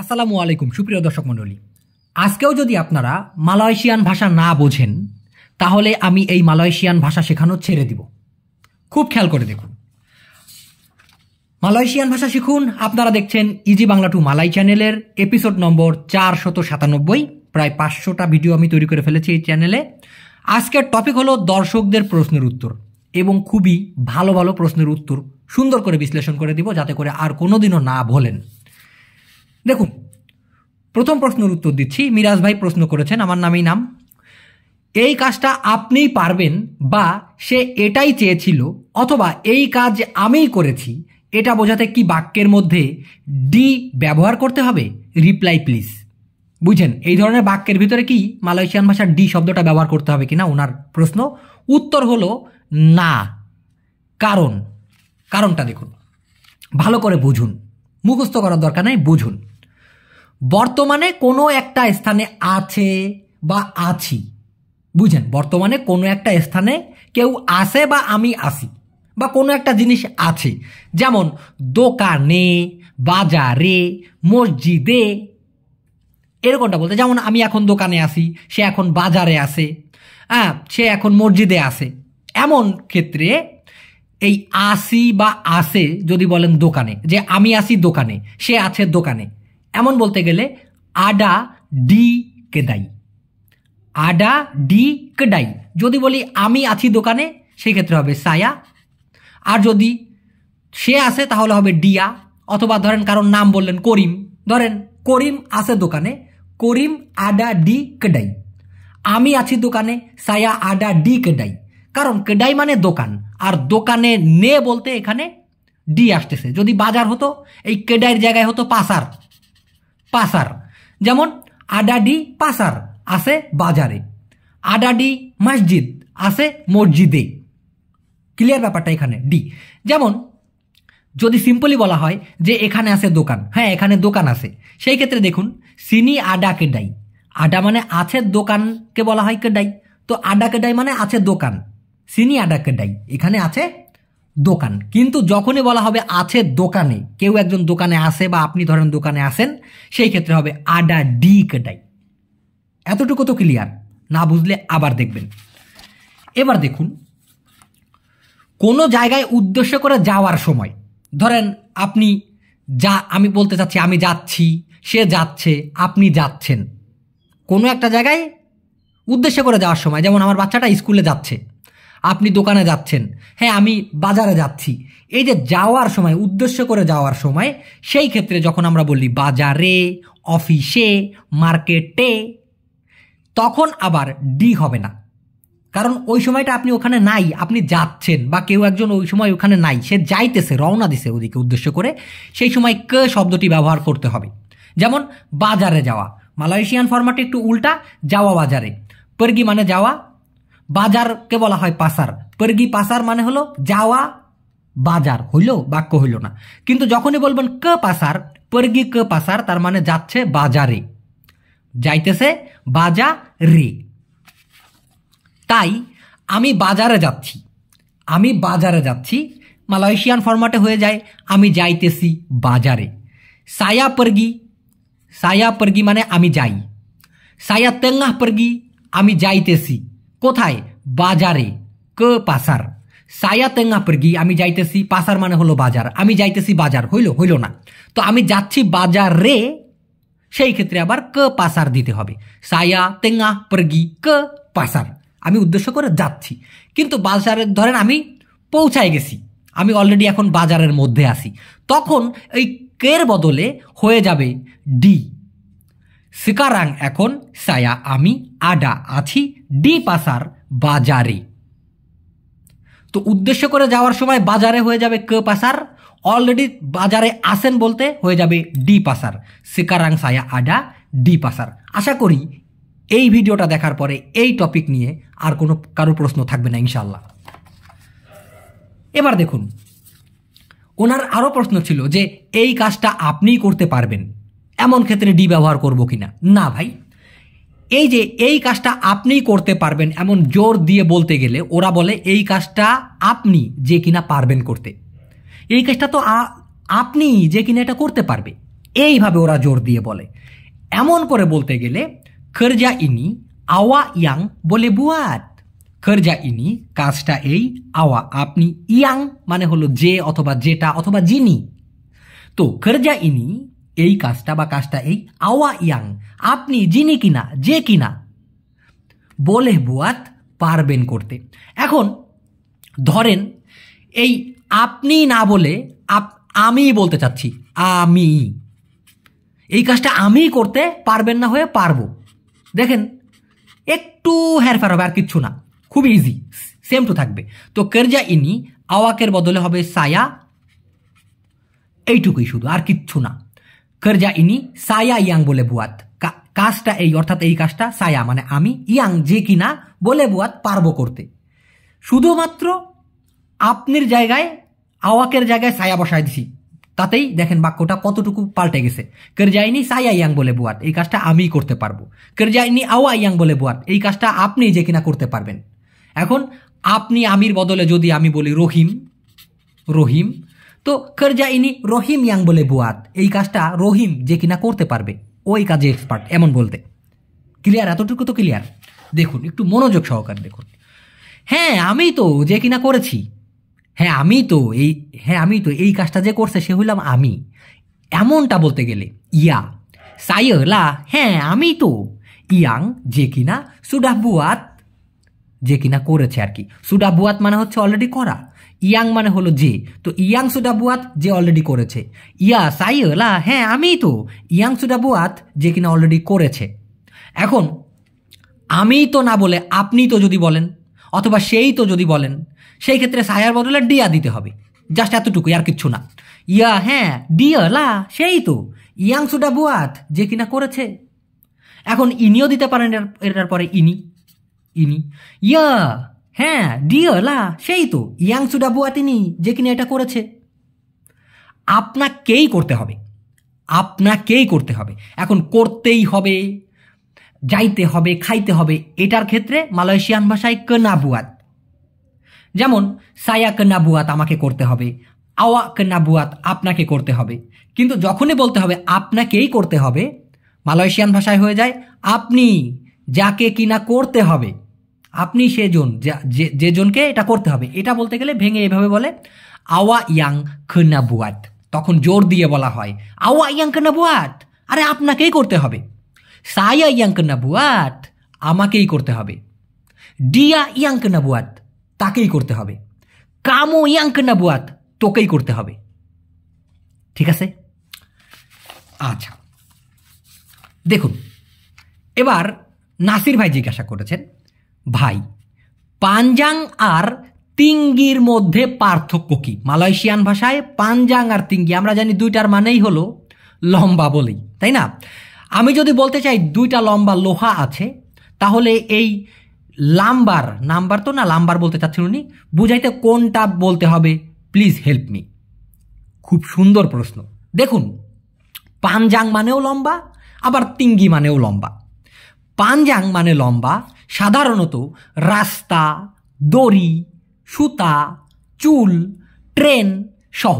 আসসালামু আলাইকুম সুপ্রিয় দর্শক মণ্ডলী। আজকেও যদি আপনারা মালয়েশিয়ান ভাষা না বোঝেন তাহলে আমি এই মালয়েশিয়ান ভাষা শেখানো ছেড়ে দিব। খুব খেয়াল করে দেখুন, মালয়েশিয়ান ভাষা শিখুন। আপনারা দেখছেন ইজি বাংলা টু মালাই চ্যানেলের এপিসোড নম্বর 497। প্রায় 500টা ভিডিও আমি তৈরি করে ফেলেছি এই চ্যানেলে। আজকের টপিক হলো দর্শকদের প্রশ্নের উত্তর, এবং খুবই ভালো ভালো প্রশ্নের উত্তর সুন্দর করে বিশ্লেষণ করে দিব যাতে করে আর কোনোদিনও না ভোলেন। দেখুন, প্রথম প্রশ্নের উত্তর দিচ্ছি। মিরাজ ভাই প্রশ্ন করেছেন, আমার নামেই নাম। এই কাজটা আপনিই পারবেন বা সে এটাই চেয়েছিল, অথবা এই কাজ আমিই করেছি, এটা বোঝাতে কি বাক্যের মধ্যে ডি ব্যবহার করতে হবে? Reply please. বুঝছেন, এই ধরনের বাক্যের ভিতরে কি মালয়েশিয়ান ভাষার ডি শব্দটা ব্যবহার করতে হবে কিনা ওনার প্রশ্ন। উত্তর হলো না। কারণটা দেখুন, ভালো করে বুঝুন, মুখস্থ করার দরকার নেই, বুঝুন। বর্তমানে কোনো একটা স্থানে আছে বা আছি, বুঝেন, বর্তমানে কোনো একটা স্থানে কেউ আসে বা আমি আসি, বা কোনো একটা জিনিস আছে, যেমন দোকানে, বাজারে, মসজিদে, এরকমটা বলতে। যেমন আমি এখন দোকানে আসি, সে এখন বাজারে আসে, সে এখন মসজিদে আসে। এমন ক্ষেত্রে এই আসি বা আসে যদি বলেন দোকানে, যে আমি আসি দোকানে, সে আছে দোকানে, এমন বলতে গেলে আডা ডি কেদাই, আডা ডি কেদাই। যদি বলি আমি আছি দোকানে, সেই ক্ষেত্রে হবে সায়া। আর যদি সে আসে তাহলে হবে ডিয়া। অথবা ধরেন কারণ নাম বললেন করিম, ধরেন করিম আসে দোকানে, করিম আডা ডি কেদাই। আমি আছি দোকানে, সায়া আডা ডি কেদাই। কারণ কেদাই মানে দোকান, আর দোকানে নে বলতে এখানে ডি আসতেছে। যদি বাজার হতো, এই কেদাইয়ের জায়গায় হতো পাসার। পাসার, যেমন আডাডি পাসার আছে বাজারে, আডাডি মসজিদ আছে মসজিদে। ক্লিয়ার ব্যাপারটা এখানে ডি। যেমন যদি সিম্পলি বলা হয় যে এখানে আছে দোকান, হ্যাঁ এখানে দোকান আছে, সেই ক্ষেত্রে দেখুন সিনি আডা কেডাই। আডা মানে আছে, দোকানকে বলা হয় কেডাই। তো আডা কেডাই মানে আছে দোকান, সিনি আডা কেডাই, এখানে আছে দোকান। কিন্তু যখনই বলা হবে আছে দোকানে, কেউ একজন দোকানে আসে বা আপনি ধরেন দোকানে আসেন, সেই ক্ষেত্রে হবে আডা ডি কেডাই। এতটুকু তো ক্লিয়ার? না বুঝলে আবার দেখবেন। এবার দেখুন, কোনো জায়গায় উদ্দেশ্য করে যাওয়ার সময়, ধরেন আপনি আমি বলতে চাচ্ছি আমি যাচ্ছি, সে যাচ্ছে, আপনি যাচ্ছেন, কোনো একটা জায়গায় উদ্দেশ্য করে যাওয়ার সময়, যেমন আমার বাচ্চাটা স্কুলে যাচ্ছে, আপনি দোকানে যাচ্ছেন, হ্যাঁ আমি বাজারে যাচ্ছি। এই যে যাওয়ার সময়, উদ্দেশ্য করে যাওয়ার সময়, সেই ক্ষেত্রে যখন আমরা বলি বাজারে, অফিসে, মার্কেটে, তখন আবার ডি হবে না। কারণ ওই সময়টা আপনি ওখানে নাই, আপনি যাচ্ছেন, বা কেউ একজন ওই সময় ওখানে নাই, সে যাইতেছে, রওনা দিছে ওদিকে উদ্দেশ্য করে, সেই সময় ক শব্দটি ব্যবহার করতে হবে। যেমন বাজারে যাওয়া, মালয়েশিয়ান ফরম্যাটে একটু উল্টা, যাওয়া বাজারে। পরগি মানে যাওয়া, বাজারকে বলা হয় পাসার। পরগি পাসার মানে হলো যাওয়া বাজার, হইল বাক্য হইল না। কিন্তু যখনই বলবেন ক পাসার, পরগি ক পাসার, তার মানে যাচ্ছে বাজারে, যাইতেছে বাজারে। তাই আমি বাজারে যাচ্ছি, আমি বাজারে যাচ্ছি মালয়েশিয়ান ফরম্যাটে হয়ে যায় আমি যাইতেছি বাজারে। সায়া পরগি, সায়া পরগি মানে আমি যাই। সায়া তেঙ্গাহ পরগি, আমি যাইতেছি কোথায়? বাজারে, ক পাসার। সায়া তেঙ্গাহ পরগি, আমি যাইতেছি, পাসার মানে হলো বাজার, আমি যাইতেছি বাজার, হইল না। তো আমি যাচ্ছি বাজারে, সেই ক্ষেত্রে আবার ক পাসার দিতে হবে। সায়া তেঙ্গাহ পরগি ক পাসার, আমি উদ্দেশ্য করে যাচ্ছি। কিন্তু বাজারে ধরেন আমি পৌঁছায় গেছি, আমি অলরেডি এখন বাজারের মধ্যে আছি, তখন এই কের বদলে হয়ে যাবে ডি। সিকারাং এখন সায়া আমি আডা আছি ডি পাসার বাজারে। তো উদ্দেশ্য করে যাওয়ার সময় বাজারে হয়ে যাবে ক পাসার, অলরেডি বাজারে আসেন বলতে হয়ে যাবে ডি পাসার। সিকারাং সায়া আডা ডি পাসার। আশা করি এই ভিডিওটা দেখার পরে এই টপিক নিয়ে আর কারো প্রশ্ন থাকবে না ইনশাল্লাহ। এবার দেখুন, ওনার আরও প্রশ্ন ছিল যে এই কাজটা আপনিই করতে পারবেন, এমন ক্ষেত্রে ডি ব্যবহার করব কিনা। না ভাই, এই যে এই কাজটা আপনিই করতে পারবেন এমন জোর দিয়ে বলতে গেলে ওরা বলে এই কাজটা আপনি যে কিনা পারবেন করতে। এই কাজটা তো আপনি যে কিনা এটা করতে পারবে, এইভাবে ওরা জোর দিয়ে বলে। এমন করে বলতে গেলে খরজা ইনি আওয়া ইয়াং বলে বুয়াত। খরজা ইনি কাজটা এই, আওয়া আপনি, ইয়াং মানে হলো যে অথবা যেটা অথবা যিনি। তো খরজা ইনি এই কাজটা বা কাজটা এই, আওয়া ইয়াং আপনি, যিনি কিনা, যে কিনা, বলে বুয়াত পারবেন করতে। এখন ধরেন এই আপনি না বলে আমি বলতে চাচ্ছি, আমি এই কাজটা আমি করতে পারবেন না হয়ে পারবো। দেখেন একটু হেরফের হবে, আর কিচ্ছু না, খুব ইজি, সেম টু থাকবে। তো কেরজা ইনি আওয়াকের বদলে হবে সায়া, এইটুকুই শুধু, আর কিচ্ছু না। কেরজা ইনি সায়া ইয়াং বলে বুয়াত, কাজটা এই অর্থাৎ এই কাজটা সায়া মানে আমি, ইয়াং যে কিনা, বলে বুয়াত পারবো করতে। শুধুমাত্র আপনির জায়গায় আওয়াকের জায়গায় সায়া বসায় দিছি, তাতেই দেখেন বাক্যটা কতটুকু পাল্টে গেছে। কেরজাইনি সায়া ইয়াং বলে বুয়াত, এই কাজটা আমি করতে পারবো। কেরজাইনি আওয়া ইয়াং বলে বুয়াত, এই কাজটা আপনি যে কিনা করতে পারবেন। এখন আপনি আমির বদলে যদি আমি বলি রহিম, রহিম, তো কেরজাইনি রহিম ইয়াং বলে বুয়াত, এই কাজটা রহিম যে কিনা করতে পারবে, ওই কাজে এক্সপার্ট, এমন বলতে। ক্লিয়ার? এতটুকু তো ক্লিয়ার। দেখুন একটু মনোযোগ সহকারে দেখুন। হ্যাঁ আমি তো যে কিনা করেছি, হ্যাঁ আমি তো এই কাজটা যে করছে সে হইলাম আমি, এমনটা বলতে গেলে ইয়া সাইলা, হ্যাঁ আমি তো, ইয়াং যে কিনা, সুডা বুয়াত যে কিনা করেছে আর কি। সুডা বুয়াত মানে হচ্ছে অলরেডি করা, ইয়াং মানে হলো যে, তো ইয়াং সুডা বুয়াত যে অলরেডি করেছে। ইয়া সাইলা, হ্যাঁ আমি তো, ইয়াং সুডা বুয়াত যে কিনা অলরেডি করেছে। এখন আমি তো না বলে আপনি তো যদি বলেন অথবা সেই তো যদি বলেন, সেই ক্ষেত্রে সায়ার বদলে ডিয়া দিতে হবে, জাস্ট এতটুকুই, আর কিচ্ছু না। ইয়া হ্যাঁ, ডিয়া লা সেই তো, ইয়াং সুডা বুয়াত যে কিনা করেছে। এখন ইনিও দিতে পারেন এটার পরে ইনি, ইনি ইয়া হ্যাঁ ডিয়া লা সেই তো, ইয়াং সুডা বুয়াত ইনি যে কিনা এটা করেছে। আপনাকেই করতে হবে, আপনাকেই করতে হবে। এখন করতেই হবে, যাইতে হবে, খাইতে হবে, এটার ক্ষেত্রে মালয়েশিয়ান ভাষায় কেনা বুয়াত। যেমন সায়া কেনা বুয়াত আমাকে করতে হবে, আওয়া কেনা বুয়াত আপনাকে করতে হবে। কিন্তু যখনই বলতে হবে আপনাকেই করতে হবে, মালয়েশিয়ান ভাষায় হয়ে যায় আপনি যাকে কিনা করতে হবে, আপনি সেজন যেজনকে এটা করতে হবে। এটা বলতে গেলে ভেঙে এভাবে বলে আওয়া ইয়াং কেনা বুয়াত, তখন জোর দিয়ে বলা হয় আওয়া ইয়াং কেনা বুয়াত, আরে আপনাকেই করতে হবে। সায়া ইয়াং কেনা বুয়াত আমাকেই করতে হবে, ডিয়া ইয়াং কেনা বুয়াত তাকেই করতে হবে, কামো ইয়াং কেনা বুয়াত তোকেই করতে হবে। ঠিক আছে? আচ্ছা দেখুন, এবার নাসির ভাই জিজ্ঞাসা করেছেন, ভাই পাঞ্জাং আর তিঙ্গির মধ্যে পার্থক্য কি? মালয়েশিয়ান ভাষায় পাঞ্জাং আর তিঙ্গি আমরা জানি দুইটার মানেই হলো লম্বা বলেই, তাই না? আমি যদি বলতে চাই দুইটা লম্বা লোহা আছে, তাহলে এই লাম্বার, নাম্বার তো না, লাম্বার বলতে চাচ্ছেন উনি, বুঝাইতে কোনটা বলতে হবে? Please help me. খুব সুন্দর প্রশ্ন। দেখুন পাঞ্জাং মানেও লম্বা, আবার তিঙ্গি মানেও লম্বা। পাঞ্জাং মানে লম্বা, সাধারণত রাস্তা, দড়ি, সুতা, চুল, ট্রেন সহ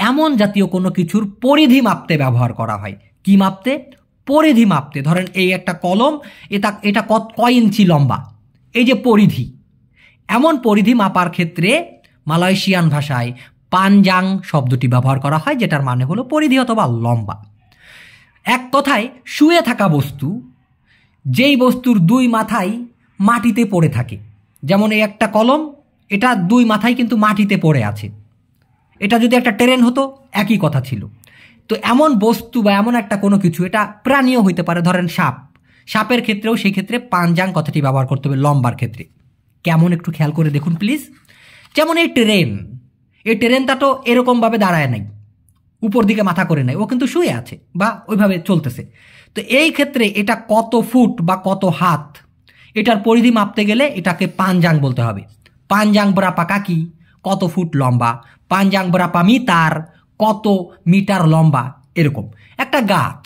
এমন জাতীয় কোনো কিছুর পরিধি মাপতে ব্যবহার করা হয়। কি মাপতে? পরিধি মাপতে। ধরেন এই একটা কলম, এটা কয় ইঞ্চি লম্বা, এই যে পরিধি, এমন পরিধি মাপার ক্ষেত্রে মালয়েশিয়ান ভাষায় পাঞ্জাং শব্দটি ব্যবহার করা হয়, যেটার মানে হলো পরিধি অথবা লম্বা। এক কথায় শুয়ে থাকা বস্তু, যেই বস্তুর দুই মাথাই মাটিতে পড়ে থাকে, যেমন এই একটা কলম, এটা দুই মাথায় কিন্তু মাটিতে পড়ে আছে। এটা যদি একটা ট্রেন হতো একই কথা ছিল। তো এমন বস্তু বা এমন একটা কোনো কিছু, এটা প্রাণীও হইতে পারে, ধরেন সাপ, সাপের ক্ষেত্রেও সেই ক্ষেত্রে পাঞ্জাং কথাটি ব্যবহার করতে হবে লম্বার ক্ষেত্রে। কেমন একটু খেয়াল করে দেখুন প্লিজ। যেমন এই ট্রেনটা তো এরকমভাবে দাঁড়ায় নাই, উপর দিকে মাথা করে নাই, ও কিন্তু শুয়ে আছে বা ওইভাবে চলতেছে। তো এই ক্ষেত্রে এটা কত ফুট বা কত হাত, এটার পরিধি মাপতে গেলে এটাকে পাঞ্জাং বলতে হবে। পাঞ্জাং ব্রাপা কাকি, কত ফুট লম্বা, পাঞ্জাং ব্রাপা মিটার, কত মিটার লম্বা। এরকম একটা গাছ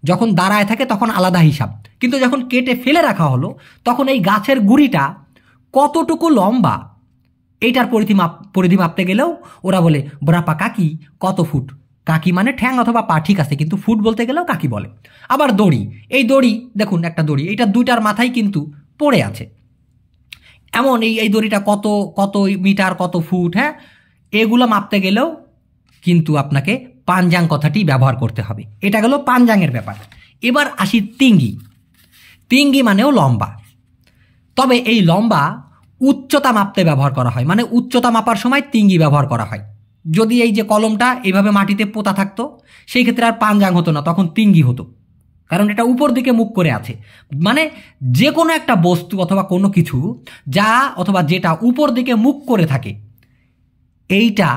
যখন দাঁড়ায় থাকে তখন আলাদা হিসাব, কিন্তু যখন কেটে ফেলে রাখা হলো তখন এই গাছের গুড়িটা কতটুকু লম্বা, এইটার পরিধি মাপতে গেলেও ওরা বলে ব্রাপা কাকি, কত ফুট। কাকি মানে ঠ্যাং অথবা পা, ঠিক আছে, কিন্তু ফুট বলতে গেলেও কাকি বলে। আবার দড়ি, এই দড়ি দেখুন একটা দড়ি, এইটা দুইটার মাথায় কিন্তু পড়ে আছে, এমন এই দড়িটা কত কত মিটার কত ফুট, হ্যাঁ, এগুলো মাপতে গেলেও কিন্তু আপনাকে পাঞ্জাং কথাটি ব্যবহার করতে হবে। এটা গেল পাঞ্জাংয়ের ব্যাপার। এবার আসি তিঙ্গি। তিঙ্গি মানেও লম্বা, তবে এই লম্বা উচ্চতা মাপতে ব্যবহার করা হয়, মানে উচ্চতা মাপার সময় তিঙ্গি ব্যবহার করা হয়। যদি এই যে কলমটা এইভাবে মাটিতে পোতা থাকতো সেই ক্ষেত্রে আর পাঞ্জাং হতো না, তখন তিঙ্গি হতো, কারণ এটা উপর দিকে মুখ করে আছে। মানে যে কোনো একটা বস্তু অথবা কোনো কিছু যা অথবা যেটা উপর দিকে মুখ করে থাকে, এইটা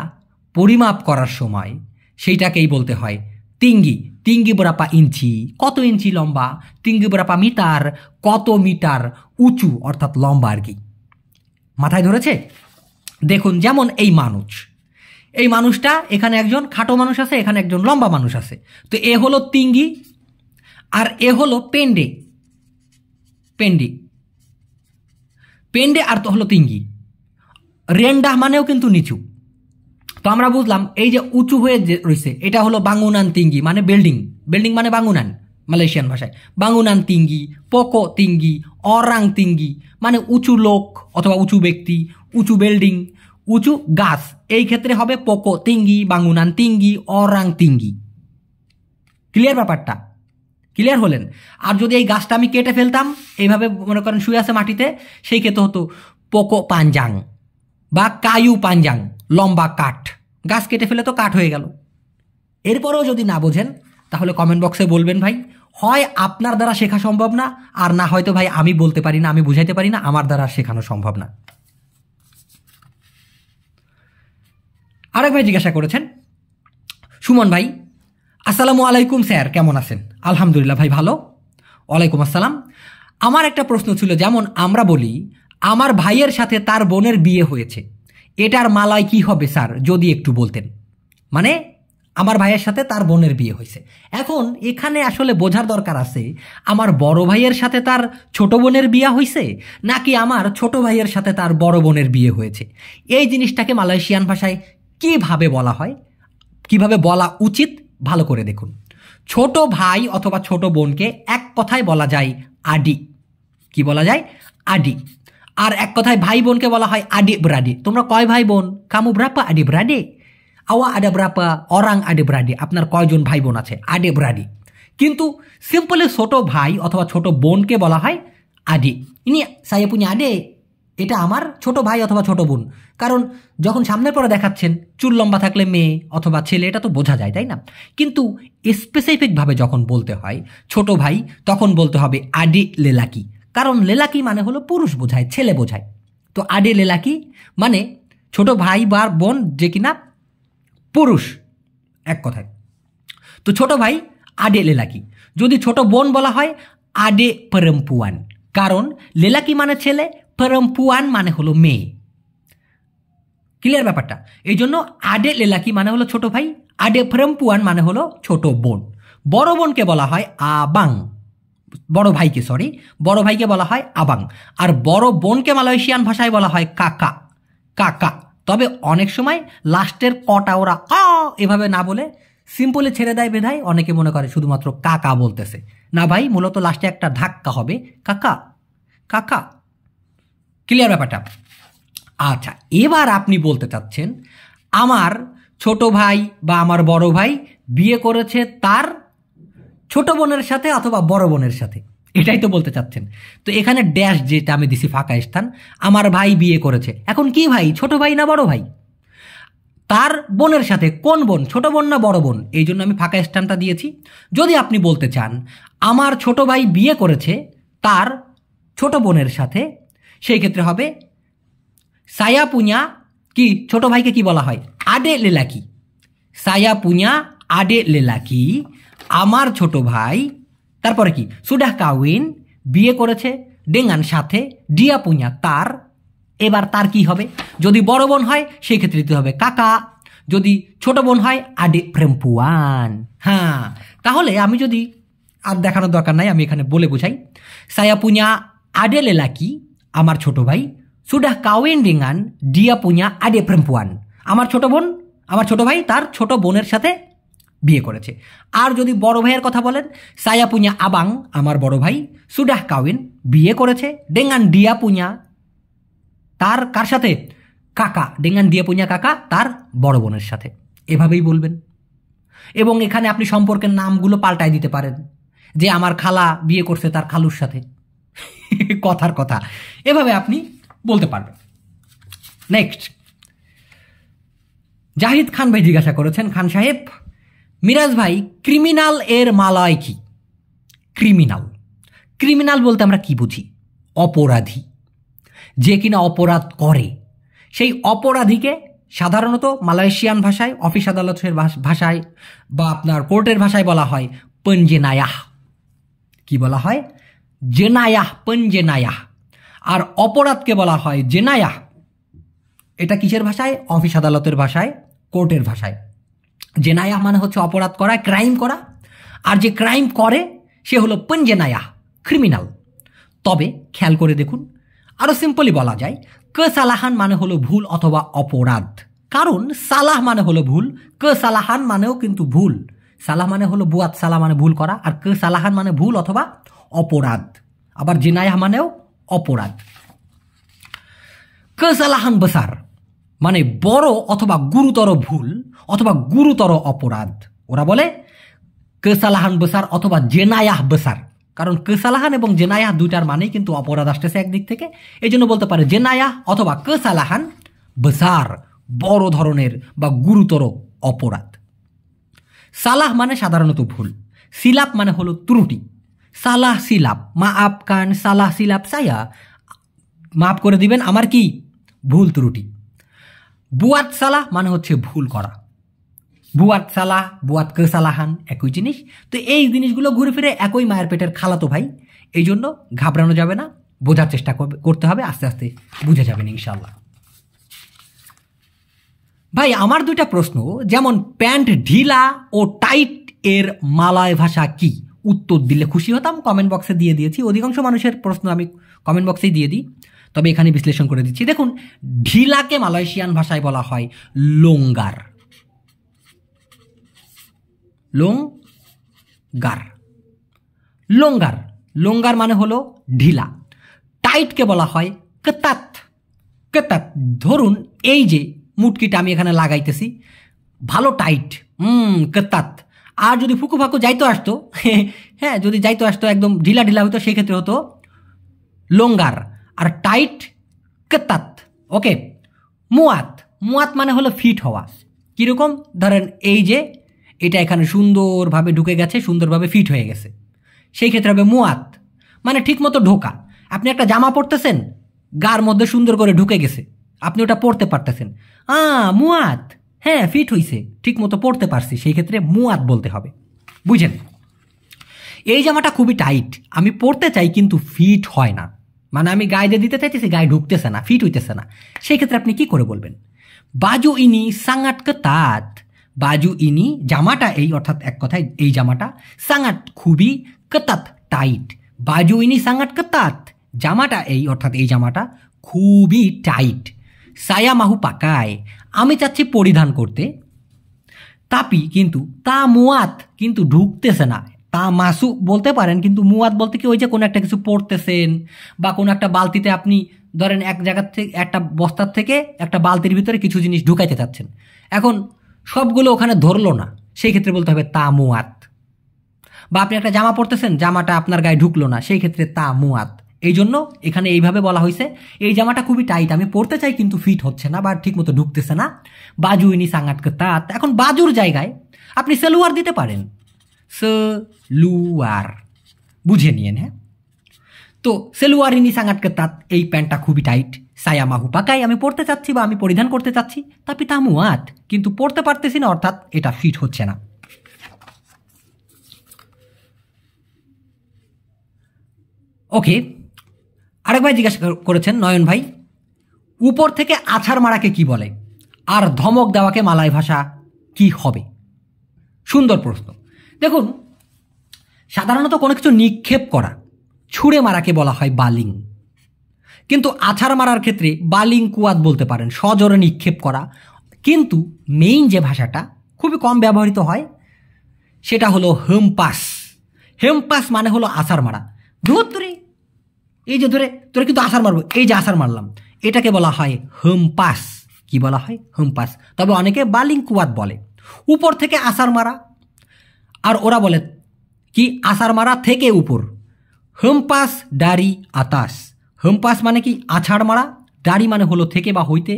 পরিমাপ করার সময় সেইটাকেই বলতে হয় তিঙ্গি। তিঙ্গি বরাপা ইঞ্চি, কত ইঞ্চি লম্বা, তিঙ্গি বরাপা মিটার, কত মিটার উঁচু অর্থাৎ লম্বা আর কি। মাথায় ধরেছে? দেখুন যেমন এই মানুষটা, এখানে একজন খাটো মানুষ আছে, এখানে একজন লম্বা মানুষ আছে, তো এ হলো তিঙ্গি আর এ হলো পেন্ডে। পেন্ডে আর তো হলো তিঙ্গি। রেন্ডা মানেও কিন্তু নিচু। তো আমরা বুঝলাম এই যে উঁচু হয়ে যে রয়েছে এটা হলো বাঙ্গুনান তিঙ্গি, মানে বিল্ডিং মানে বাঙ্গুনান মালয়েশিয়ান ভাষায়। বাঙ্গুনান তিঙ্গি, পোকো তিঙ্গি, অরাং তিঙ্গি মানে উঁচু লোক অথবা উঁচু ব্যক্তি, উঁচু বিল্ডিং, উঁচু গাছ, এই ক্ষেত্রে হবে পোকো তিঙ্গি, বাঙ্গুনান তিঙ্গি, অরাং তিঙ্গি। ক্লিয়ার ব্যাপারটা? ক্লিয়ার হলেন? আর যদি এই গাছটা আমি কেটে ফেলতাম, এইভাবে মনে করেন শুয়ে আছে মাটিতে, সেই ক্ষেত্রে হতো পোকো পাঞ্জাং বা কায়ু পাঞ্জাং, লম্বা কাঠ। গাছ কেটে ফেলে তো কাঠ হয়ে গেল। এরপরেও যদি না বোঝেন তাহলে কমেন্ট বক্সে বলবেন ভাই, হয় আপনার দ্বারা শেখা সম্ভব না, আর না হয়তো ভাই আমি বলতে পারি না, আমি বুঝাইতে পারি না, আমার দ্বারা শেখানো সম্ভব না। আরেক ভাই জিজ্ঞাসা করেছেন, সুমন ভাই আসসালামু আলাইকুম স্যার, কেমন আছেন? আলহামদুলিল্লাহ ভাই ভালো। ওয়ালাইকুম আসসালাম। আমার একটা প্রশ্ন ছিল, যেমন আমরা বলি আমার ভাইয়ের সাথে তার বোনের বিয়ে হয়েছে, এটার মালায় কি হবে স্যার, যদি একটু বলতেন। মানে আমার ভাইয়ের সাথে তার বোনের বিয়ে হয়েছে, এখন এখানে আসলে বোঝার দরকার আছে আমার বড় ভাইয়ের সাথে তার ছোট বোনের বিয়ে হয়েছে নাকি আমার ছোট ভাইয়ের সাথে তার বড় বোনের বিয়ে হয়েছে। এই জিনিসটাকে মালয়েশিয়ান ভাষায় কিভাবে বলা হয়, কিভাবে বলা উচিত, ভালো করে দেখুন। ছোট ভাই অথবা ছোট বোনকে এক কথায় বলা যায় আডি। কি বলা যায়? আডি। আর এক কথায় ভাই বোনকে বলা হয় আডি ব্রাডি। তোমরা কয় ভাই বোন? কামু ব্রাপা আডি ব্রাডি, আওয়া আডা ব্রাপা, অরাং আডি ব্রাডি, আপনার কয়জন ভাই বোন আছে? আডি ব্রাডি। কিন্তু সিম্পলি ছোট ভাই অথবা ছোট বোনকে বলা হয় আডি। ইনি সাইয়া পুনি আডে, এটা আমার ছোট ভাই অথবা ছোট বোন। কারণ যখন সামনের পরে দেখাচ্ছেন চুল লম্বা থাকলে মেয়ে অথবা ছেলে, এটা তো বোঝা যায়, তাই না? কিন্তু স্পেসিফিকভাবে যখন বলতে হয় ছোট ভাই, তখন বলতে হবে আডি লেলাকি, কারণ লেলাকি মানে হলো পুরুষ বোঝায়, ছেলে বোঝায়। তো আডি লেলাকি মানে ছোট ভাই বা বোন যে কিনা পুরুষ, এক কথায়। তো ছোট ভাই আডে লেলাকি। যদি ছোট বোন বলা হয় আডে পেরম্পুয়ান, কারণ লেলাকি মানে ছেলে, পেরম্পুয়ান মানে হলো মেয়ে। ক্লিয়ার ব্যাপারটা? এই জন্য আডে লেলাকি মানে হলো ছোট ভাই, আডে পেরম্পুয়ান মানে হলো ছোট বোন। বড় বোনকে বলা হয় আবাং, বড় ভাইকে বলা হয় আবাং। আর বড় বোনকে মালয়েশিয়ান ভাষায় বলা হয় কাকা, কাকা। তবে অনেক সময় লাস্টের কটা ওরা এভাবে না বলে সিম্পলি ছেড়ে দেয়, বেধায় অনেকে মনে করে শুধুমাত্র কাকা বলতেছে। না ভাই, মূলত লাস্টে একটা ধাক্কা হবে, কাকা কাকা। ক্লিয়ার ব্যাপারটা? আচ্ছা, এবার আপনি বলতে চাচ্ছেন আমার ছোট ভাই বা আমার বড় ভাই বিয়ে করেছে তার ছোট বোনের সাথে অথবা বড় বোনের সাথে, এটাই তো বলতে চাচ্ছেন। তো এখানে ড্যাশ যেটা আমি দিছি ফাঁকা স্থান, আমার ভাই বিয়ে করেছে। এখন কি ভাই, ছোট ভাই না বড় ভাই? তার বোনের সাথে, কোন বোন, ছোট বোন না বড় বোন? এই জন্য আমি ফাঁকা স্থানটা দিয়েছি। যদি আপনি বলতে চান আমার ছোট ভাই বিয়ে করেছে তার ছোট বোনের সাথে, সেই ক্ষেত্রে হবে সায়া পুña। কি ছোট ভাইকে কি বলা হয়? আডে লেলাকি। সায়া পুña আডে লেলাকি, আমার ছোট ভাই, তারপরে কি সুডাহ কাউইন, বিয়ে করেছে, ডেঙ্গান সাথে, ডিয়া পুña তার। এবার তার কি হবে? যদি বড় বোন হয় সেই ক্ষেত্রে দিতে হবে কাকা, যদি ছোট বোন হয় আডে প্রেমপুয়ান। হ্যাঁ, তাহলে আমি যদি আর দেখানোর দরকার নাই, আমি এখানে বলে বোঝাই। সায়া পুña আডে লেলাকি, আমার ছোট ভাই, সুডাহ কাউইন ডেঙ্গান, ডিয়া পুña আডে প্রেমপুয়ান, আমার ছোট বোন, আমার ছোট ভাই তার ছোট বোনের সাথে বিয়ে করেছে। আর যদি বড় ভাইয়ের কথা বলেন, সায়া পুña আবাং আমার বড় ভাই, সুডাহ কাউইন বিয়ে করেছে, ডেঙ্গান দিয়া পুña তার কার সাথে, কাকা, ডেঙ্গান দিয়া পুña কাকা তার বড় বোনের সাথে, এভাবেই বলবেন। এবং এখানে আপনি সম্পর্কের নামগুলো পাল্টায় দিতে পারেন, যে আমার খালা বিয়ে করছে তার খালুর সাথে, কথার কথা, এভাবে আপনি বলতে পারবেন। নেক্সট, জাহিদ খান ভাই জিজ্ঞাসা করেছেন, খান সাহেব মিরাজ ভাই ক্রিমিনাল এর মালয় কি? ক্রিমিনাল, ক্রিমিনাল বলতে আমরা কি বুঝি? অপরাধী, যে কিনা অপরাধ করে। সেই অপরাধীকে সাধারণত মালয়েশিয়ান ভাষায়, অফিস আদালতের ভাষায় বা আপনার কোর্টের ভাষায় বলা হয় পেনজেনায়াহ। কি বলা হয়? জেনায়াহ, পেনজেনায়াহ। আর অপরাধকে বলা হয় জেনায়াহ। এটা কিসের ভাষায়? অফিস আদালতের ভাষায়, কোর্টের ভাষায়। জেনায়াহ মানে হচ্ছে অপরাধ করা, ক্রাইম করা। আর যে ক্রাইম করে সে হলো পেনজেনায়াহ, ক্রিমিনাল। তবে খেয়াল করে দেখুন, আরও সিম্পলি বলা যায় কেসালাহান মানে হলো ভুল অথবা অপরাধ। কারণ সালাহ মানে হলো ভুল, কেসালাহান মানেও কিন্তু ভুল। সালাহ মানে হলো বুয়াত, সালাহ মানে ভুল করা, আর কেসালাহান মানে ভুল অথবা অপরাধ। আবার জেনায়াহ মানেও অপরাধ। কেসালাহান বেসার মানে বড় অথবা গুরুতর ভুল অথবা গুরুতর অপরাধ। ওরা বলে কেসালাহান বেসার অথবা জেনায়াহ বেসার। কারণ কেসালাহান এবং জেনায়াহ দুইটার মানেই কিন্তু অপরাধ আসতেছে একদিক থেকে, এই জন্য বলতে পারে জেনায়াহ অথবা কেসালাহান বেসার, বড় ধরনের বা গুরুতর অপরাধ। সালাহ মানে সাধারণত ভুল, সিলাপ মানে হলো ত্রুটি। সালাহ সিলাপ, মাফ কান, সালাহ সিলাপ সায়া, মাফ করে দিবেন আমার কি ভুল ত্রুটি। বুয়াত সালাহ মানে হচ্ছে ভুল করা। বুয়াত সালাহ, বুয়াত কেসালাহান একই জিনিস। তো এই জিনিসগুলো ঘুরে ফিরে একই মায়ের পেটের খালাতো ভাই, এই জন্য ঘাবড়ানো যাবে না, বোঝার চেষ্টা করতে হবে, আস্তে আস্তে বুঝে যাবেন ইনশাল্লাহ। ভাই আমার দুইটা প্রশ্ন, যেমন প্যান্ট ঢিলা ও টাইট এর মালয় ভাষা কি? উত্তর দিলে খুশি হতাম, কমেন্ট বক্সে দিয়ে দিয়েছি। অধিকাংশ মানুষের প্রশ্ন আমি কমেন্ট বক্সেই দিয়ে দিই, তবে এখানে বিশ্লেষণ করে দিচ্ছি। দেখুন, ঢিলাকে মালয়েশিয়ান ভাষায় বলা হয় লোঙ্গার। লোঙ্গার, লোঙ্গার, লোঙ্গার মানে হলো ঢিলা। টাইটকে বলা হয় কেতাত। কেতাত, ধরুন এই যে মুটকিটা আমি এখানে লাগাইতেছি, ভালো টাইট, কেতাত। আর যদি ফুকু ফাকু যাইতো আসতো, হ্যাঁ যদি যাইতো আসতো একদম ঢিলা ঢিলা হইতো, সেই ক্ষেত্রে হতো লোঙ্গার। আর টাইট কেতাত। ওকে, মুয়াত, মুয়াত মানে হলো ফিট হওয়া। কীরকম? ধরেন এই যে এটা এখানে সুন্দরভাবে ঢুকে গেছে, সুন্দরভাবে ফিট হয়ে গেছে, সেই ক্ষেত্রে হবে মুয়াত, মানে ঠিক মতো ঢোকা। আপনি একটা জামা পরতেছেন, গার মধ্যে সুন্দর করে ঢুকে গেছে, আপনি ওটা পরতে পারতেছেন, মুয়াত, হ্যাঁ ফিট হইছে, ঠিক মতো পরতে পারছি, সেই ক্ষেত্রে মুয়াত বলতে হবে। বুঝেন? এই জামাটা খুবই টাইট, আমি পরতে চাই কিন্তু ফিট হয় না, মানে আমি গায়ে দিয়ে দিতে চাইতেছি, গায়ে ঢুকতেছে না, ফিট হইতেছে না, সেই ক্ষেত্রে আপনি কি করে বলবেন? বাজু ইনি সাঙ্গাট কেতাত। বাজু ইনি জামাটা, এই অর্থাৎ এক কথায় এই জামাটা, সাঙ্গাট খুবই, কেতাত টাইট। বাজু ইনি সাঙ্গাট কেতাত, জামাটা এই অর্থাৎ এই জামাটা খুবই টাইট। সায়া মাহু পাকায়, আমি চাচ্ছি পরিধান করতে, তাপি কিন্তু তা মুয়াত, কিন্তু ঢুকতেছে না। তা মাসু বলতে পারেন, কিন্তু মুয়াত বলতে কি ওই যে কোনো একটা কিছু পড়তেছেন বা কোনো একটা বালতিতে আপনি ধরেন এক জায়গার থেকে, একটা বস্তার থেকে একটা বালতির ভিতরে কিছু জিনিস ঢুকাইতে চাচ্ছেন, এখন সবগুলো ওখানে ধরলো না, সেই ক্ষেত্রে বলতে হবে তা মুয়াত। বা আপনি একটা জামা পরতেছেন, জামাটা আপনার গায়ে ঢুকলো না, সেই ক্ষেত্রে তা মুয়াত। এই জন্য এখানে এইভাবে বলা হয়েছে, এই জামাটা খুবই টাইট, আমি পরতে চাই কিন্তু ফিট হচ্ছে না বা ঠিক মতো ঢুকতেছে না। বাজু ইনি সাঙ্গাটকে তাঁত। এখন বাজুর জায়গায় আপনি সেলুয়ার দিতে পারেন, সেলুয়ার, বুঝে নিয়েন। হ্যাঁ, তো সেলুয়ার ইনি সাঙ্গাটকে তাঁত, এই প্যান্টটা খুবই টাইট। সায়া মাহু পাকাই, আমি পরতে চাচ্ছি বা আমি পরিধান করতে চাচ্ছি, তাপি তামুয়াত, কিন্তু পরতে পারতেছি না, অর্থাৎ এটা ফিট হচ্ছে না। ওকে, আরেক ভাই জিজ্ঞাসা করেছেন, নয়ন ভাই, উপর থেকে আছাড় মারাকে কি বলে, আর ধমক দেওয়াকে মালয় ভাষা কি হবে? সুন্দর প্রশ্ন। দেখুন, সাধারণত কোনো কিছু নিক্ষেপ করা, ছুঁড়ে মারাকে বলা হয় বালিং, কিন্তু আছাড় মারার ক্ষেত্রে বালিং কুয়াত বলতে পারেন, সজোরে নিক্ষেপ করা। কিন্তু মেইন যে ভাষাটা খুবই কম ব্যবহৃত হয়, সেটা হলো হেমপাস। হেমপাস মানে হলো আছাড় মারা। ধরে এই যে ধরে তোরা কিন্তু আছাড় মারবো, এই যে আছাড় মারলাম, এটাকে বলা হয় হেমপাস। কি বলা হয়? হেমপাস। তবে অনেকে বালিং কুয়াত বলে। উপর থেকে আছাড় মারা, আর ওরা বলে কি আছাড় মারা থেকে উপর। হেমপাস ডারি আতাস। হেমপাস মানে কি আছাড় মারা, ডারি মানে হলো থেকে বা হইতে,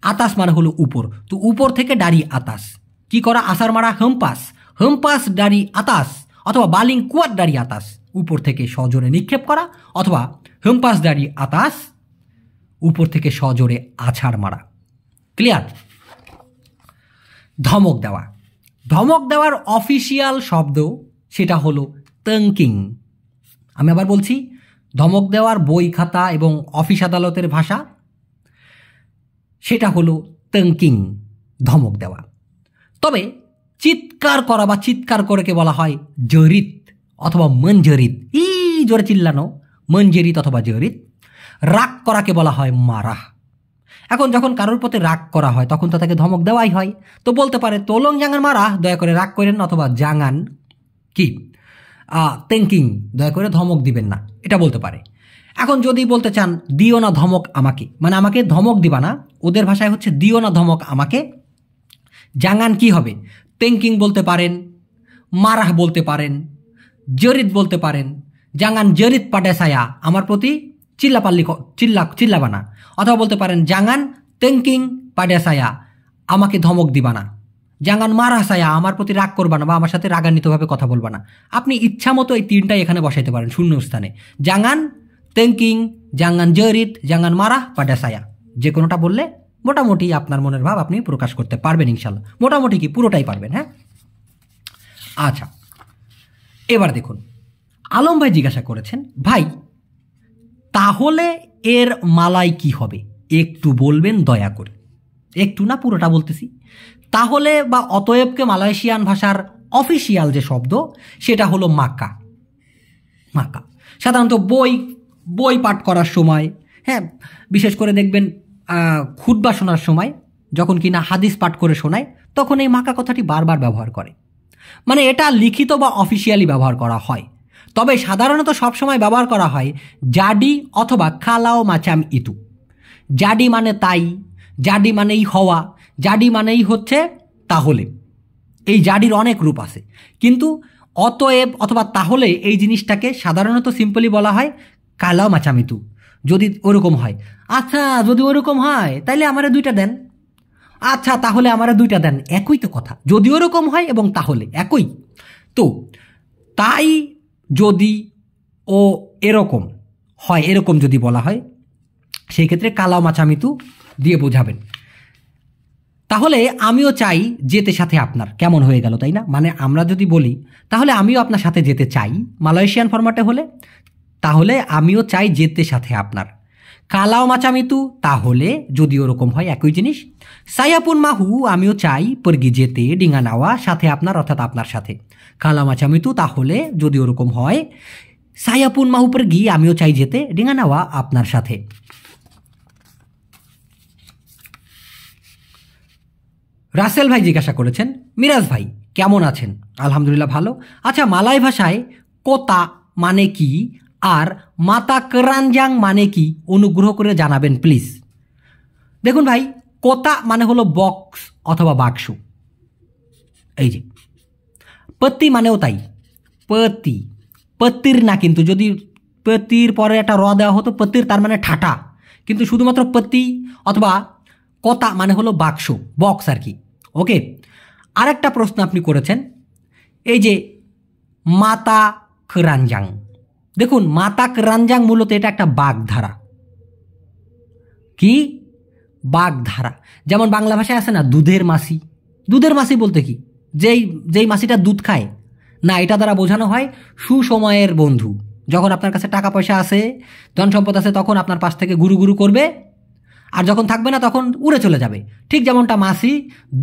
আতাস মানে হলো উপর। তো উপর থেকে ডারি আতাস কি করা? আছাড় মারা হেমপাস। হেমপাস ডারি আতাস অথবা বালিং কুয়াত ডারি আতাস, উপর থেকে সজোরে নিক্ষেপ করা, অথবা হেমপাস ডারি আতাস, উপর থেকে সজোরে আছাড় মারা। ক্লিয়ার? ধমক দেওয়া। ধমক দেওয়ার অফিসিয়াল শব্দ সেটা হলো তংকিং। আমি আবার বলছি, ধমক দেওয়ার বই খাতা এবং অফিস আদালতের ভাষা সেটা হলো তংকিং, ধমক দেওয়া। তবে চিৎকার করা বা চিৎকার করেকে বলা হয় জরিত অথবা মঞ্জরিত। জোরে চিল্লানো, মঞ্জরিত অথবা জরিত। রাগ করাকে বলা হয় মারা। এখন যখন কারোর প্রতি রাগ করা হয় তখন তো তাকে ধমক দেওয়াই হয়। তো বলতে পারে তোলং জাঙান মারা, দয়া করে রাগ করেন, অথবা জাঙান কি তেঙ্কিং, দয়া করে ধমক দিবেন না, এটা বলতে পারে। এখন যদি বলতে চান দিও না ধমক আমাকে, মানে আমাকে ধমক দিবা না, ওদের ভাষায় হচ্ছে দিও না ধমক আমাকে, জাঙান কি হবে? তেঙ্কিং বলতে পারেন, মারাহ বলতে পারেন, জরিত বলতে পারেন। জাঙান জরিত পাডেসায়া, আমার প্রতি চিল্লাবা না। অথবা বলতে পারেন জাঙান তেঙ্কিং পাডেসায়া, আমাকে ধমক দিবা না। জাঙান মারাসায়া, আমার প্রতি রাগ করবা না বা আমার সাথে রাগান্বিতভাবে কথা বলবা না। আপনি ইচ্ছা মতো এই তিনটাই এখানে বসাইতে পারেন শূন্য স্থানে। জাঙান তেঙ্কিং, জাঙান জরিত, জাঙান মারাহ পাডেসায়া, যে কোনোটা বললে মোটামুটি আপনার মনের ভাব আপনি প্রকাশ করতে পারবেন ইনশাল্লাহ। মোটামুটি কি পুরোটাই পারবেন। হ্যাঁ, আচ্ছা, এবার দেখুন আলম ভাই জিজ্ঞাসা করেছেন, ভাই তাহলে এর মালাই কি হবে? একটু বলবেন দয়া করে। একটু না, পুরোটা বলতেছি। তাহলে বা অতএবকে মালয়েশিয়ান ভাষার অফিসিয়াল যে শব্দ সেটা হলো মাক্কা। মাক্কা সাধারণত বই পাঠ করার সময়, হ্যাঁ, বিশেষ করে দেখবেন খুতবা শোনার সময় যখন কিনা হাদিস পাঠ করে শোনায়, তখন এই মাক্কা কথাটি বারবার ব্যবহার করে। মানে এটা লিখিত বা অফিসিয়ালি ব্যবহার করা হয়। তবে সাধারণত সবসময় ব্যবহার করা হয় জাডি অথবা খালাও মাচাম ইতু। জাডি মানে তাই, জাডি মানেই হওয়া, জাডি মানেই হচ্ছে তাহলে। এই জাডির অনেক রূপ আছে, কিন্তু অতএব অথবা তাহলে এই জিনিসটাকে সাধারণত সিম্পলি বলা হয় কালাও মাচামিতু। যদি ওরকম হয়, আচ্ছা যদি ওরকম হয় তাইলে আমারে দুইটা দেন, আচ্ছা তাহলে আমারে দুইটা দেন, একই তো কথা। যদি ওরকম হয় এবং তাহলে একই তো। তাই যদি ও এরকম হয়, এরকম যদি বলা হয়, সেই ক্ষেত্রে কালাও মাচামিতু দিয়ে বোঝাবেন। তাহলে আমিও চাই যেতে সাথে আপনার, কেমন হয়ে গেল তাই না? মানে আমরা যদি বলি তাহলে আমিও আপনার সাথে যেতে চাই মালয়েশিয়ান ফরম্যাটে হলে, তাহলে আমিও চাই যেতে সাথে আপনার। কালাও মাচামিতু তাহলে যদি ওরকম হয় একই জিনিস। সায়াপুন মাহু আমিও চাই পরগি যেতে ডিঙা নাওয়া সাথে আপনার, অর্থাৎ আপনার সাথে। কালাও মাচামিতু তাহলে যদি ওরকম হয়, সায়াপুন মাহু পরগি আমিও চাই যেতে ডিঙা নাওয়া আপনার সাথে। রাসেল ভাই জিজ্ঞাসা করেছেন, মিরাজ ভাই কেমন আছেন? আলহামদুলিল্লাহ ভালো। আচ্ছা, মালয় ভাষায় কোতা মানে কি আর মাতা কেরানজাং মানে কি অনুগ্রহ করে জানাবেন প্লিজ। দেখুন ভাই, কোতা মানে হলো বক্স অথবা বাক্স। এই যে পত্তি মানেও তাই, পতি, পত্তির না, কিন্তু যদি পতির পরে একটা র দেওয়া হতো পত্তির, তার মানে ঠাটা, কিন্তু শুধুমাত্র পতি অথবা কোতা মানে হলো বাক্স, বক্স আর কি। ওকে, আরেকটা প্রশ্ন আপনি করেছেন, এই যে মাতা কেরানজাং। দেখুন মাতা কেরানজাং মূলত এটা একটা বাগধারা। কি বাগধারা? যেমন বাংলা ভাষায় আছে না দুধের মাসি। দুধের মাসি বলতে কি? যেই মাসিটা দুধ খায় না, এটা দ্বারা বোঝানো হয় সুসময়ের বন্ধু। যখন আপনার কাছে টাকা পয়সা আছে, ধন সম্পদ আছে, তখন আপনার পাশ থেকে গুরু গুরু করবে, আর যখন থাকবে না তখন উড়ে চলে যাবে। ঠিক যেমনটা মাসি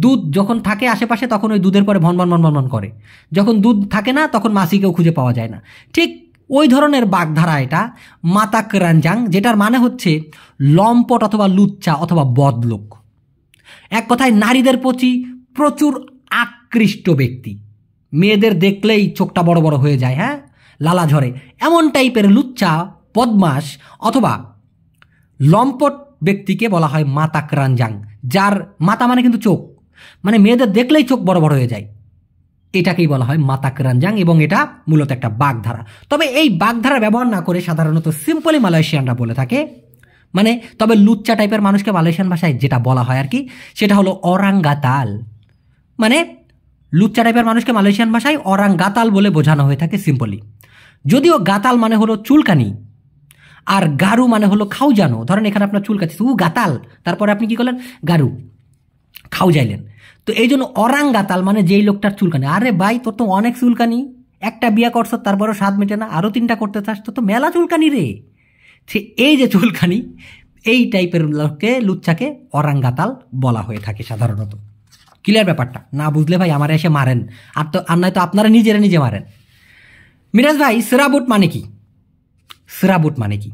দুধ যখন থাকে আশেপাশে তখন ওই দুধের পরে ভন ভন ভন ভন করে, যখন দুধ থাকে না তখন মাসিকেও খুঁজে পাওয়া যায় না। ঠিক ওই ধরনের বাগধারা এটা মাতা কেরানজাং, যেটার মানে হচ্ছে লম্পট অথবা লুচ্চা অথবা বদলোক। এক কথায় নারীদের প্রতি প্রচুর আকৃষ্ট ব্যক্তি, মেয়েদের দেখলেই চোখটা বড় বড় হয়ে যায়, হ্যাঁ, লালা ঝরে, এমন টাইপের লুচ্চা বদমাস অথবা লম্পট ব্যক্তিকে বলা হয় মাতাকরাঞ্জাং, যার মাতা মানে কিন্তু চোখ, মানে মেয়েদের দেখলেই চোখ বড় বড় হয়ে যায়, এটাকেই বলা হয় মাতাকরাঞ্জাং, এবং এটা মূলত একটা বাগধারা। তবে এই বাগধারা ব্যবহার না করে সাধারণত সিম্পলি মালয়েশিয়ানরা বলে থাকে, মানে তবে লুচ্চা টাইপের মানুষকে মালয়েশিয়ান ভাষায় যেটা বলা হয় আর কি, সেটা হলো অরাঙ্গাতাল। মানে লুচ্চা টাইপের মানুষকে মালয়েশিয়ান ভাষায় অরাঙ্গাতাল বলে বোঝানো হয়ে থাকে সিম্পলি। যদিও গাতাল মানে হলো চুলকানি, আর গারু মানে হলো খাউজানো। ধরেন এখানে আপনার চুলকাচ্ছে, গাতাল, তারপরে আপনি কি করলেন, গারু, খাউজাইলেন। তো এই জন্য অরাঙ্গাতাল মানে যেই লোকটার চুলকানি। আরে ভাই, তোর তো অনেক চুলকানি, একটা বিয়া করছ তারপরও স্বাদ মেটে না, আরও 3টা করতে চাস, তো মেলা চুলকানি রে। এই যে চুলকানি, এই টাইপের লোককে, লুচ্চাকে অরাঙ্গাতাল বলা হয়ে থাকে সাধারণত। ক্লিয়ার ব্যাপারটা? না বুঝলে ভাই আমার এসে মারেন, আর নয়তো আপনারা নিজেরা নিজে মারেন। মিরাজ ভাই, সেরাবুট মানে কি? সেরাবুট মানে কি?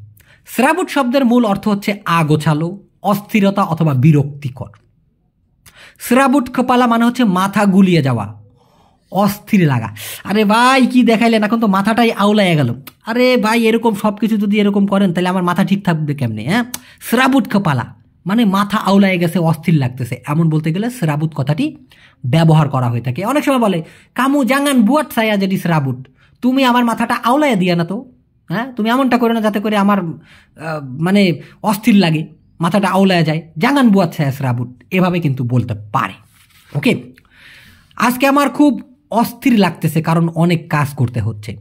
সেরাবুট শব্দের মূল অর্থ হচ্ছে আগোছালো, অস্থিরতা অথবা বিরক্তিকর। সেরাবুট কপালা মানে হচ্ছে মাথা গুলিয়ে যাওয়া, অস্থির লাগা। আরে ভাই কি দেখাইলেন, এখন তো মাথাটাই আউলাইয়া গেল। আরে ভাই, এরকম সব কিছু যদি এরকম করেন তাহলে আমার মাথা ঠিক থাকবে কেমনে? হ্যাঁ, সেরাবুট কপালা মানে মাথা আউলাইয়া গেছে, অস্থির লাগতেছে, এমন বলতে গেলে সেরাবুট কথাটি ব্যবহার করা হয়ে থাকে। অনেক সময় বলে কামু জাঙ্গান বুয়াট সায়া যেটি সেরাবুট, তুমি আমার মাথাটা আউলাইয়া দিয়া না তো, হ্যাঁ, তুমি এমনটা করে না যাতে করে আমার মানে অস্থির লাগে, মাথাটা আউলায়া যায়, জাঙ্গান বুয়াত ছায়া সেরাবুট, এভাবে কিন্তু বলতে পারে। ওকে, আজকে আমার খুব অস্থির লাগতেছে কারণ অনেক কাজ করতে হচ্ছে।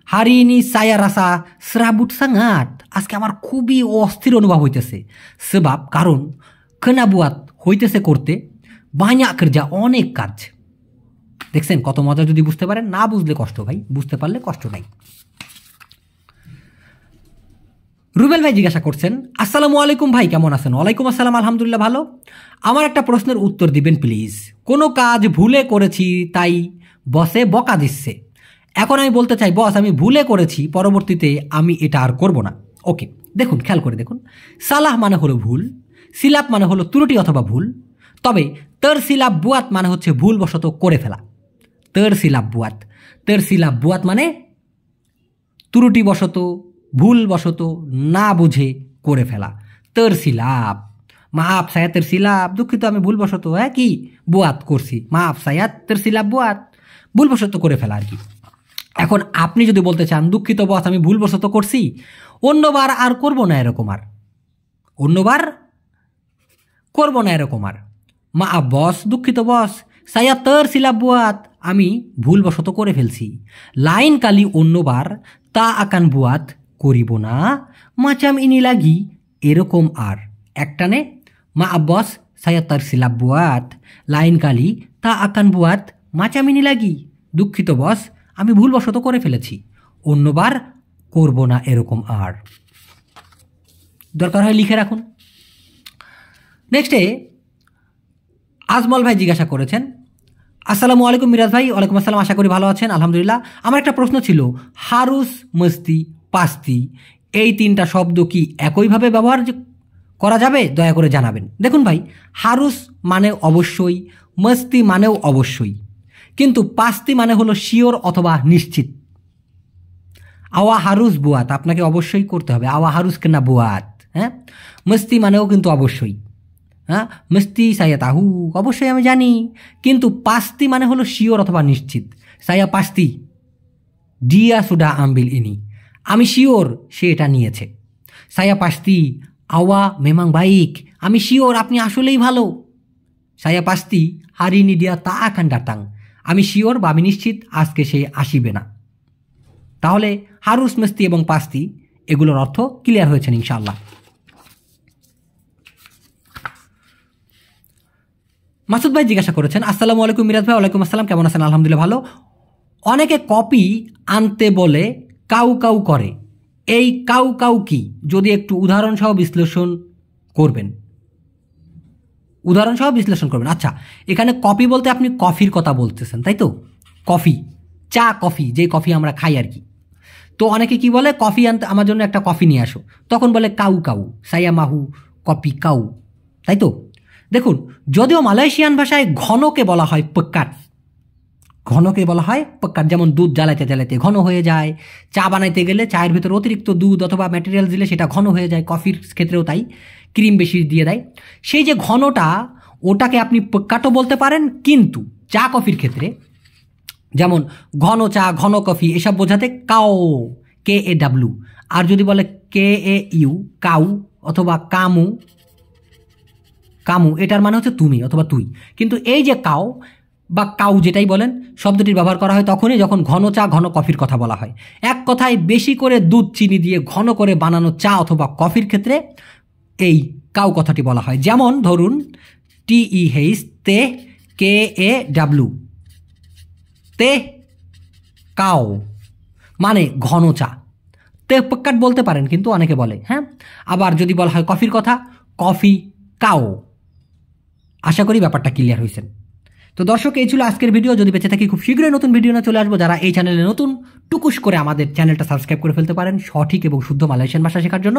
হারিনি সায়া রাসা সেরাবুট সাঙ্গাত, আজকে আমার খুবই অস্থির অনুভব হইতেছে। সেবাব কারণ কেনাবুয়াত হইতেছে করতে বাঁয়া যা অনেক কাজ। দেখছেন কত মজা যদি বুঝতে পারেন, না বুঝলে কষ্ট ভাই, বুঝতে পারলে কষ্ট নাই। রুবেল ভাই জিজ্ঞাসা করছেন, আসসালামু আলাইকুম ভাই, কেমন আছেন? ওয়ালাইকুম আসসালাম, আলহামদুলিল্লাহ ভালো। আমার একটা প্রশ্নের উত্তর দিবেন প্লিজ। কোনো কাজ ভুলে করেছি তাই বসে বকা দিচ্ছে, এখন আমি বলতে চাই বস আমি ভুলে করেছি, পরবর্তীতে আমি এটা আর করব না। ওকে, দেখুন খেয়াল করে দেখুন, সালাহ মানে হলো ভুল, সিলাপ মানে হলো ত্রুটি অথবা ভুল, তবে তর সিলাপ বুয়াত মানে হচ্ছে ভুলবশত করে ফেলা। তর সিলাপ বুয়াত মানে ত্রুটিবশত, ভুলবশত, না বুঝে করে ফেলা। তর সিলাপ, মাফ সায়াত তর সিলাপ, দুঃখিত আমি ভুলবশত, হ্যাঁ কি বুয়াত করছি, মাফ সায়াত তর সিলাপ বুয়াত, ভুলবশত করে ফেলা আর কি। এখন আপনি যদি বলতে চান দুঃখিত বস আমি ভুলবশত করছি, অন্যবার আর করবো না এরকম, আর অন্যবার করবো না এরকম আর। মা বস, দুঃখিত বস, সায়া তর সিলাপ বুয়াত, আমি ভুলবশত করে ফেলছি, লাইন কালি অন্যবার তা আকান বুয়াত করিব না, মাচাম ইনি লাগি এরকম আর। একটানে মা আব্বাস সায়া তর সিলাপ বুয়াত, লাইন কালি তা আকান বুয়াত মাচাম ইনি লাগি, দুঃখিত বস আমি ভুলবশত করে ফেলেছি, অন্যবার করব না এরকম আর। দরকার হয় লিখে রাখুন। নেক্সটে আজমল ভাই জিজ্ঞাসা করেছেন, আসসালামু আলাইকুম মিরাজ ভাই। ওয়ালাইকুম আসসালাম, আশা করি ভালো আছেন, আলহামদুলিল্লাহ। আমার একটা প্রশ্ন ছিল, হারুস, মস্তি, পাস্তি এই 3টা শব্দ কি একইভাবে ব্যবহার করা যাবে? দয়া করে জানাবেন। দেখুন ভাই, হারুস মানে অবশ্যই, মস্তি মানেও অবশ্যই, কিন্তু পাস্তি মানে হলো শিওর অথবা নিশ্চিত। আওয়া হারুস বুয়াত আপনাকে অবশ্যই করতে হবে, আওয়া হারুস কেনা বুয়াত, হ্যাঁ। মস্তি মানেও কিন্তু অবশ্যই, হ্যাঁ, মস্তি সায়া তাহু অবশ্যই আমি জানি, কিন্তু পাস্তি মানে হলো শিওর অথবা নিশ্চিত। সায়া পাস্তি ডিয়া সুডা আম্বিল ইনি, আমি শিওর সে এটা নিয়েছে। সায়া পাস্তি আওয়া মেমাং বাইক, আমি শিওর আপনি আসলেই ভালো। সায়া পাস্তি হারিনি ডিয়া তা আকান ডাটাং, আমি শিওর বা আমি নিশ্চিত আজকে সে আসিবে না। তাহলে হারুস, মস্তি এবং পাস্তি এগুলোর অর্থ ক্লিয়ার হয়েছেন ইনশাআল্লাহ। মাসুদ ভাই জিজ্ঞাসা করেছেন, আসসালামু আলাইকুম মিরাজ ভাই। ওয়ালাইকুম আসসালাম, কেমন আছেন? আলহামদুলিল্লাহ ভালো। অনেকে কপি আনতে বলে কাউ কাউ করে, এই কাউ কাউ কি? যদি একটু উদাহরণ সহ বিশ্লেষণ করবেন। আচ্ছা, এখানে কপি বলতে আপনি কফির কথা বলতেছেন তাই তো? কফি, চা কফি, যে কফি আমরা খাই আর কি। তো অনেকে কি বলে, কফি আনতে আমার জন্য একটা কফি নিয়ে আসো, তখন বলে কাউ কাউ, সাইয়া মাহু কপি কাউ, তাই তো? দেখুন, যদিও মালয়েশিয়ান ভাষায় ঘনকে বলা হয় পেকাট, ঘনকে বলা হয় পক্কাট। যেমন দুধ জ্বালাইতে জ্বালাইতে ঘন হয়ে যায়, চা বানাইতে গেলে চায়ের ভিতরে অতিরিক্ত দুধ অথবা ম্যাটেরিয়াল দিলে সেটা ঘন হয়ে যায়, কফির ক্ষেত্রেও তাই, ক্রিম বেশি দিয়ে দেয়। সেই যে ঘনটা, ওটাকে আপনি পক্কাটও বলতে পারেন, কিন্তু চা কফির ক্ষেত্রে যেমন ঘন চা, ঘন কফি এসব বোঝাতে কাও, KAW। আর যদি বলে KAU, কাউ অথবা কামু, কামু এটার মানে হচ্ছে তুমি অথবা তুই। কিন্তু এই যে কাও বা কাউ যেটাই বলেন, শব্দটির ব্যবহার করা হয় তখনই যখন ঘন চা, ঘন কফির কথা বলা হয়। এক কথায় বেশি করে দুধ চিনি দিয়ে ঘন করে বানানো চা অথবা কফির ক্ষেত্রে এই কাউ কথাটি বলা হয়। যেমন ধরুন TEH, তে, KAW, তে কাও মানে ঘন চা। তে পক্কাট বলতে পারেন, কিন্তু অনেকে বলে, হ্যাঁ। আবার যদি বলা হয় কফির কথা, কফি কাও। আশা করি ব্যাপারটা ক্লিয়ার হয়েছেন। তো দর্শক, এই ছিল আজকের ভিডিও। যদি বেঁচে থাকি খুব শীঘ্রই নতুন ভিডিও নিয়ে চলে আসবো। যারা এই চ্যানেলে নতুন, টুকুস করে আমাদের চ্যানেলটা সাবস্ক্রাইব করে ফেলতে পারেন সঠিক এবং শুদ্ধ মালয়েশিয়ান ভাষা শেখার জন্য।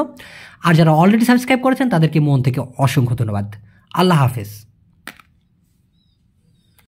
আর যারা অলরেডি সাবস্ক্রাইব করেছেন তাদেরকে মন থেকে অসংখ্য ধন্যবাদ। আল্লাহ হাফেজ।